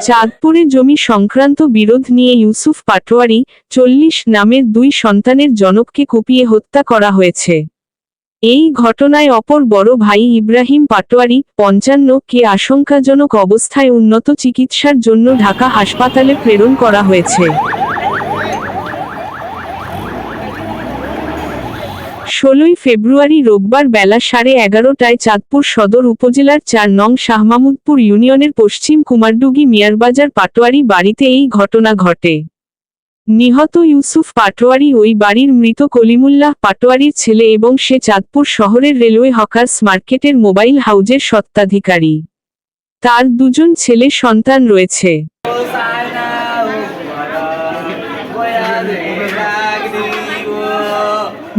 চাঁদপুরে জমি সংক্রান্ত বিরোধ নিয়ে ইউসুফ পাটোয়ারি 40 নামের 2 সন্তানের জনককে কুপিয়ে হত্যা করা হয়েছে। এই ঘটনায় অপর বড় ভাই ইব্রাহিম পাটোয়ারি 55 কে আশঙ্কাজনক অবস্থায় উন্নত চিকিৎসার জন্য ঢাকা হাসপাতালে প্রেরণ করা হয়েছে। 16 ফেব্রুয়ারি রোববার বেলা 11:30টায় চাঁদপুর সদর উপজেলার 4 নং শাহমামুদপুর ইউনিয়নের পশ্চিম কুমারডুগি মিয়ারবাজার পাটোয়ারি বাড়িতে এই ঘটনা ঘটে। নিহত ইউসুফ পাটোয়ারি ওই বাড়ির মৃত কলিমুল্লাহ পাটোয়ারির ছেলে এবং সে চাঁদপুর শহরের রেলওয়ে হকার্স মার্কেটের মোবাইল হাউজের স্বত্বাধিকারী। তার 2 ছেলে সন্তান রয়েছে।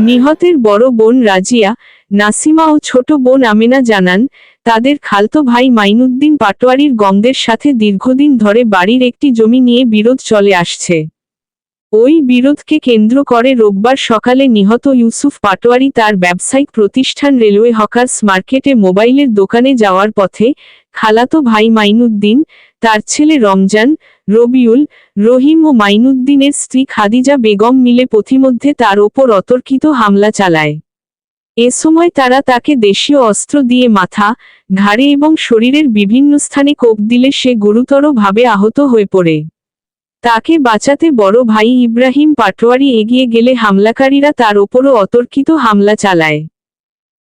নিহতের বড় বোন রাজিয়া, নাসিমা ও ছোট বোন আমেনা জানান, তাদের খালতো ভাই মাইনুদ্দিন পাটোয়ারির গঙ্গদের সাথে দীর্ঘদিন ধরে বাড়ির একটি জমি নিয়ে বিরোধ চলে আসছে। ওই বিরোধকে কেন্দ্র করে রোববার সকালে নিহত ইউসুফ পাটোয়ারি তার ব্যবসায়িক প্রতিষ্ঠান রেলওয়ে হকার্স মার্কেটে মোবাইলের দোকানে যাওয়ার পথে খালাতো ভাই মাইনুদ্দিন, তার ছেলে রমজান, রবিউল, রহিম ও মাইনুদ্দিনের স্ত্রী খাদিজা বেগম মিলে পথিমধ্যে তার ওপর অতর্কিত হামলা চালায়। এ সময় তারা তাকে দেশীয় অস্ত্র দিয়ে মাথা, ঘাড়ে এবং শরীরের বিভিন্ন স্থানে কোপ দিলে সে গুরুতরভাবে আহত হয়ে পড়ে। তাকে বাঁচাতে বড় ভাই ইব্রাহিম পাটোয়ারি এগিয়ে গেলে হামলাকারীরা তার ওপরও অতর্কিত হামলা চালায়।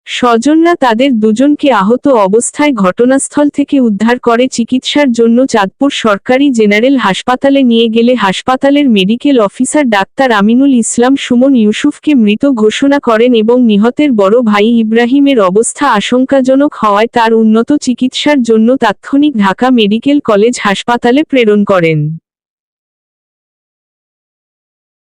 স্বজনরা তাদের 2 জনকে আহত অবস্থায় ঘটনাস্থল থেকে উদ্ধার করে চিকিৎসার জন্য চাঁদপুর সরকারি জেনারেল হাসপাতালে নিয়ে গেলে হাসপাতালের medical officer doctor Aminul Islam Suman ইউসুফকে মৃত ঘোষণা করেন এবং নিহতের বড় ভাই ইব্রাহিমের অবস্থা আশঙ্কাজনক হওয়ায় তার উন্নত চিকিৎসার জন্য তাৎক্ষণিক ঢাকা মেডিকেল কলেজ হাসপাতালে প্রেরণ করেন।